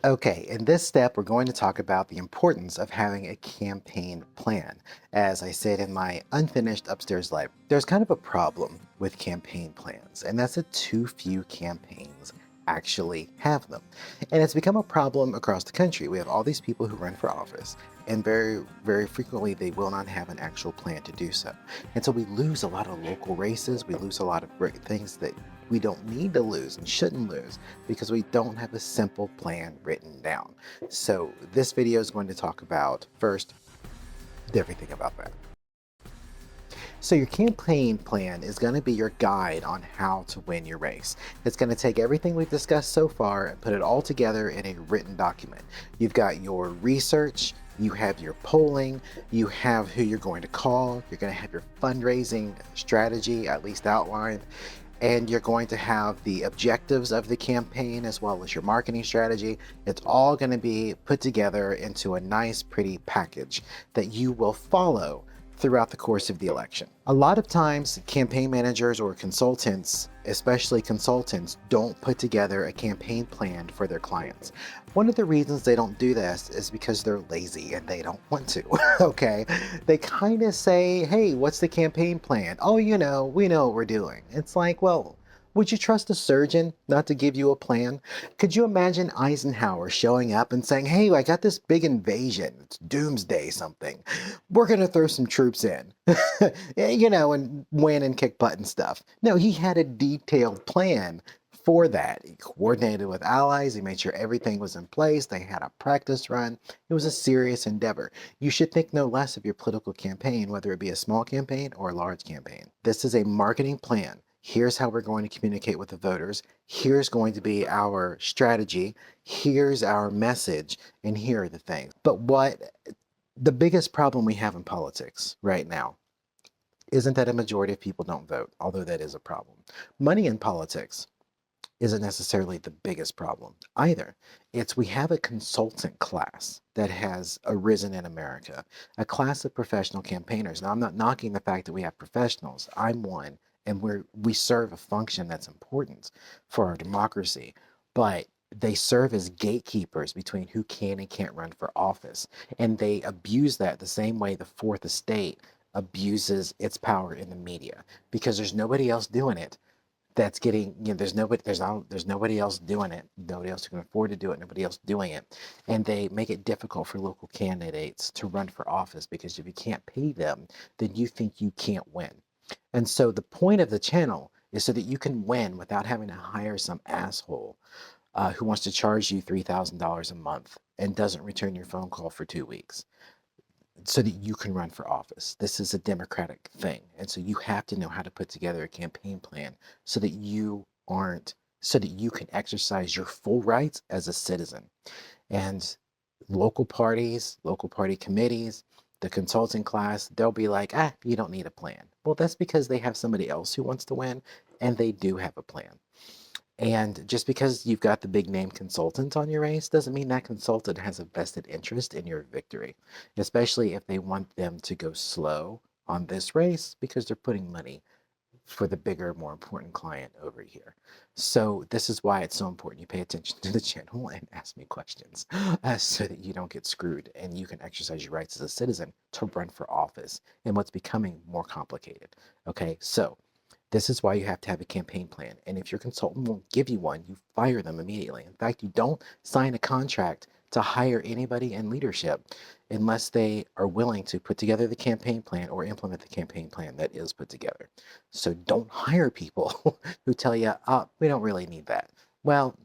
Okay, in this step, we're going to talk about the importance of having a campaign plan. As I said in my unfinished upstairs life, there's kind of a problem with campaign plans, and that's that too few campaigns actually have them. And it's become a problem across the country. We have all these people who run for office, and very frequently they will not have an actual plan to do so. And so we lose a lot of local races, we lose a lot of great things that we don't need to lose and shouldn't lose because we don't have a simple plan written down. So this video is going to talk about first everything about that. So your campaign plan is going to be your guide on how to win your race. It's going to take everything we've discussed so far and put it all together in a written document. You've got your research, you have your polling, you have who you're going to call, you're going to have your fundraising strategy at least outlined, and you're going to have the objectives of the campaign as well as your marketing strategy. It's all going to be put together into a nice, pretty package that you will follow throughout the course of the election. A lot of times, campaign managers or consultants, especially consultants, don't put together a campaign plan for their clients. One of the reasons they don't do this is because they're lazy and they don't want to, okay? They kind of say, hey, what's the campaign plan? Oh, we know what we're doing. It's like, well, would you trust a surgeon not to give you a plan? Could you imagine Eisenhower showing up and saying, hey, I got this big invasion, it's doomsday something. We're going to throw some troops in, and win and kick butt and stuff. No, he had a detailed plan for that. He coordinated with allies, he made sure everything was in place, they had a practice run. It was a serious endeavor. You should think no less of your political campaign, whether it be a small campaign or a large campaign. This is a marketing plan. Here's how we're going to communicate with the voters. Here's going to be our strategy. Here's our message. And here are the things. But what the biggest problem we have in politics right now isn't that a majority of people don't vote, although that is a problem. Money in politics isn't necessarily the biggest problem either. It's we have a consultant class that has arisen in America, a class of professional campaigners. Now, I'm not knocking the fact that we have professionals. I'm one, and we serve a function that's important for our democracy, but they serve as gatekeepers between who can and can't run for office. And they abuse that the same way the fourth estate abuses its power in the media because there's nobody else doing it that's getting, there's nobody else doing it, nobody else who can afford to do it, nobody else doing it. And they make it difficult for local candidates to run for office because if you can't pay them, then you think you can't win. And so the point of the channel is so that you can win without having to hire some asshole who wants to charge you $3,000 a month and doesn't return your phone call for 2 weeks so that you can run for office. This is a democratic thing. And so you have to know how to put together a campaign plan so that so that you can exercise your full rights as a citizen. And local parties, local party committees, the consulting class, they'll be like, you don't need a plan. Well, that's because they have somebody else who wants to win, and they do have a plan. And just because you've got the big name consultant on your race doesn't mean that consultant has a vested interest in your victory, especially if they want them to go slow on this race because they're putting money for the bigger, more important client over here. So this is why it's so important you pay attention to the channel and ask me questions so that you don't get screwed and you can exercise your rights as a citizen to run for office in what's becoming more complicated. Okay, so this is why you have to have a campaign plan. And if your consultant won't give you one, you fire them immediately. In fact, you don't sign a contract to hire anybody in leadership unless they are willing to put together the campaign plan or implement the campaign plan that is put together. So don't hire people who tell you, we don't really need that. Well,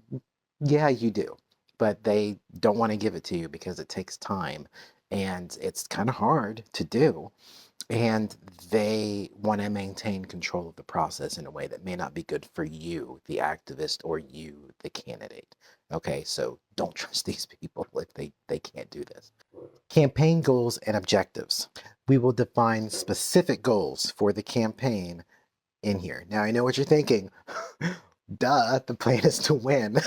yeah, you do, but they don't want to give it to you because it takes time and it's kind of hard to do. And they want to maintain control of the process in a way that may not be good for you, the activist, or you, the candidate. Okay, so don't trust these people if they can't do this. Campaign goals and objectives. We will define specific goals for the campaign in here. Now, I know what you're thinking. Duh, the plan is to win.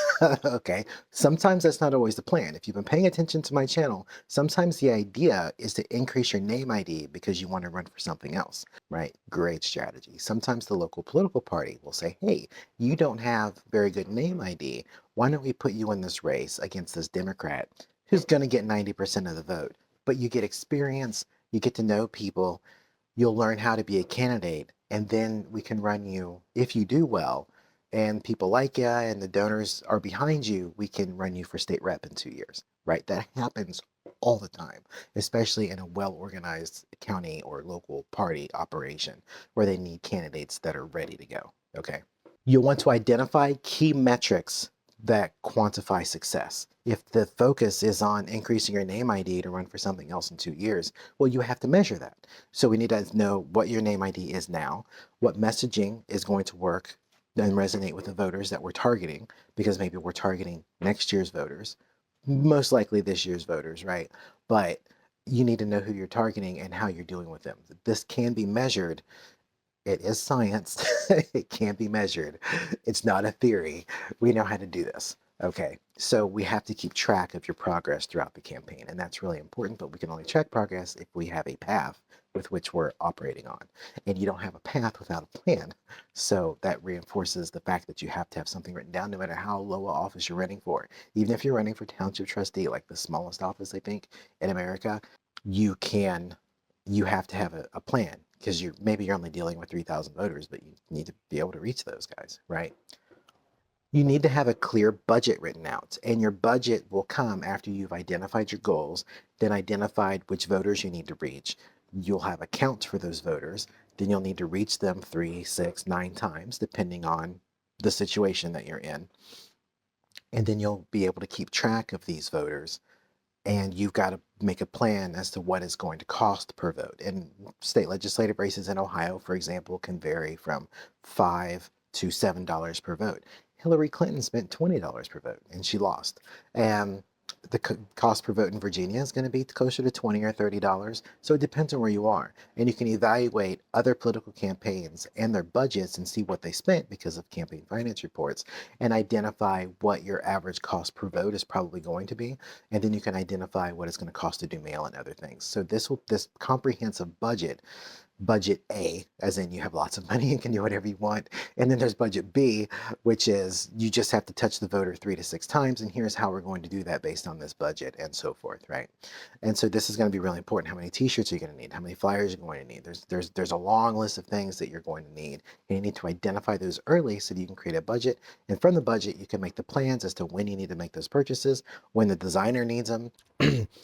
Okay. Sometimes that's not always the plan. If you've been paying attention to my channel, sometimes the idea is to increase your name ID because you want to run for something else, right? Great strategy. Sometimes the local political party will say, hey, you don't have very good name ID. Why don't we put you in this race against this Democrat who's going to get 90% of the vote? But you get experience, you get to know people, you'll learn how to be a candidate, and then we can run you if you do well and people like you and the donors are behind you, we can run you for state rep in 2 years, right? That happens all the time, especially in a well-organized county or local party operation where they need candidates that are ready to go, okay? You'll want to identify key metrics that quantify success. If the focus is on increasing your name ID to run for something else in 2 years, well, you have to measure that. So we need to know what your name ID is now, what messaging is going to work and resonate with the voters that we're targeting, because maybe we're targeting next year's voters, most likely this year's voters, right? But you need to know who you're targeting and how you're doing with them. This can be measured. It is science. It can be measured. It's not a theory. We know how to do this. Okay, so we have to keep track of your progress throughout the campaign, and that's really important, but we can only track progress if we have a path with which we're operating on. And you don't have a path without a plan. So that reinforces the fact that you have to have something written down no matter how low an office you're running for. Even if you're running for township trustee, like the smallest office, I think, in America, you can you have to have a plan because maybe you're only dealing with 3,000 voters, but you need to be able to reach those guys, right? You need to have a clear budget written out, and your budget will come after you've identified your goals, then identified which voters you need to reach. You'll have a count for those voters, then you'll need to reach them 3, 6, 9 times, depending on the situation that you're in. And then you'll be able to keep track of these voters, and you've got to make a plan as to what it's going to cost per vote. And state legislative races in Ohio, for example, can vary from $5 to $7 per vote. Hillary Clinton spent $20 per vote and she lost. And the cost per vote in Virginia is going to be closer to $20 or $30. So it depends on where you are. And you can evaluate other political campaigns and their budgets and see what they spent because of campaign finance reports and identify what your average cost per vote is probably going to be. And then you can identify what it's going to cost to do mail and other things. So this comprehensive budget A, as in you have lots of money and can do whatever you want. And then there's budget B, which is you just have to touch the voter 3 to 6 times, and here's how we're going to do that based on this budget and so forth, right? And so this is going to be really important. How many t-shirts are you going to need? How many flyers are you going to need? There's a long list of things that you're going to need, and you need to identify those early so that you can create a budget. And from the budget, you can make the plans as to when you need to make those purchases, when the designer needs them.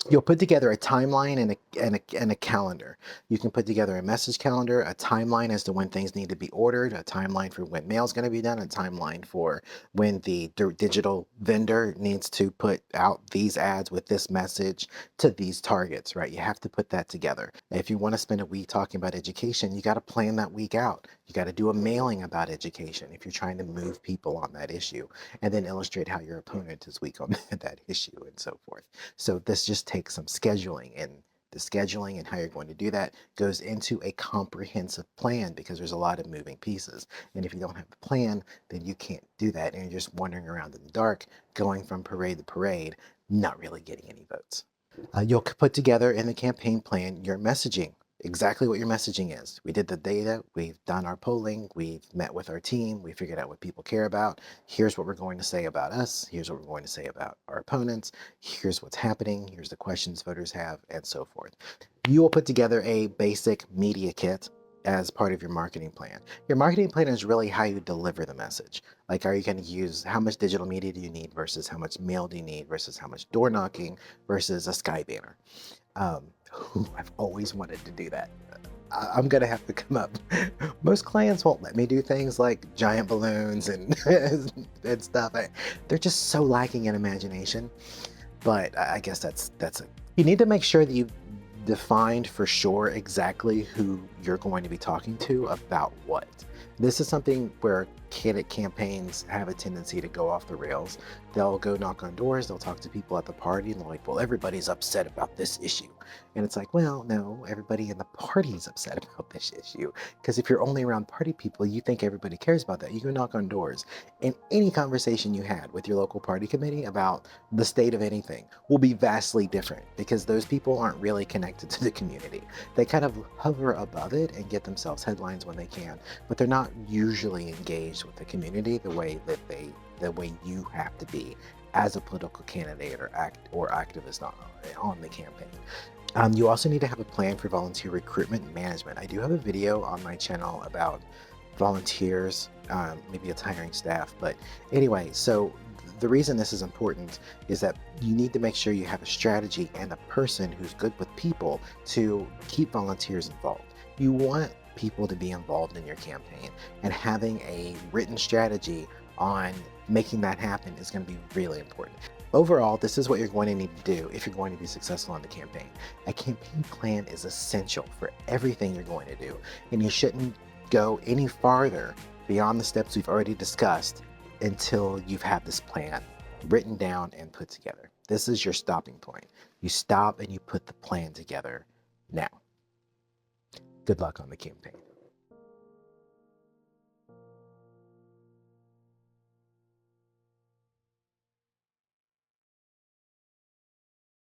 You'll put together a timeline and a calendar. You can put together a message calendar, a timeline as to when things need to be ordered, a timeline for when mail's going to be done, a timeline for when the digital vendor needs to put out these ads with this message to these targets, right? You have to put that together. If you want to spend a week talking about education, you got to plan that week out. You got to do a mailing about education if you're trying to move people on that issue, and then illustrate how your opponent is weak on that issue and so forth. So this just takes some scheduling, and the scheduling and how you're going to do that goes into a comprehensive plan because there's a lot of moving pieces. And if you don't have a plan, then you can't do that. And you're just wandering around in the dark, going from parade to parade, not really getting any votes. You'll put together in the campaign plan your messaging, exactly what your messaging is. We did the data, we've done our polling, we've met with our team, we figured out what people care about. Here's what we're going to say about us, here's what we're going to say about our opponents, here's what's happening, here's the questions voters have, and so forth. You will put together a basic media kit as part of your marketing plan. Your marketing plan is really how you deliver the message. Like, are you going to use, how much digital media do you need versus how much mail do you need versus how much door knocking versus a sky banner? I've always wanted to do that. I'm gonna have to come up. Most clients won't let me do things like giant balloons and and stuff. They're just so lacking in imagination. But I guess that's it. You need to make sure that you've defined for sure exactly who you're going to be talking to about what. This is something where candidate campaigns have a tendency to go off the rails. They'll go knock on doors, they'll talk to people at the party, and they're like, well, everybody's upset about this issue. And it's like, well, no, everybody in the party is upset about this issue. Because if you're only around party people, you think everybody cares about that. You go knock on doors. And any conversation you had with your local party committee about the state of anything will be vastly different because those people aren't really connected to the community. They kind of hover above it and get themselves headlines when they can, but they're not usually engaged with the community the way you have to be as a political candidate or activist on the campaign. You also need to have a plan for volunteer recruitment and management. I do have a video on my channel about volunteers, maybe it's hiring staff, but anyway, so the reason this is important is that you need to make sure you have a strategy and a person who's good with people to keep volunteers involved. You want people to be involved in your campaign, and having a written strategy on making that happen is going to be really important. Overall, this is what you're going to need to do if you're going to be successful in the campaign. A campaign plan is essential for everything you're going to do, and you shouldn't go any farther beyond the steps we've already discussed until you've had this plan written down and put together. This is your stopping point. You stop and you put the plan together now. Good luck on the campaign.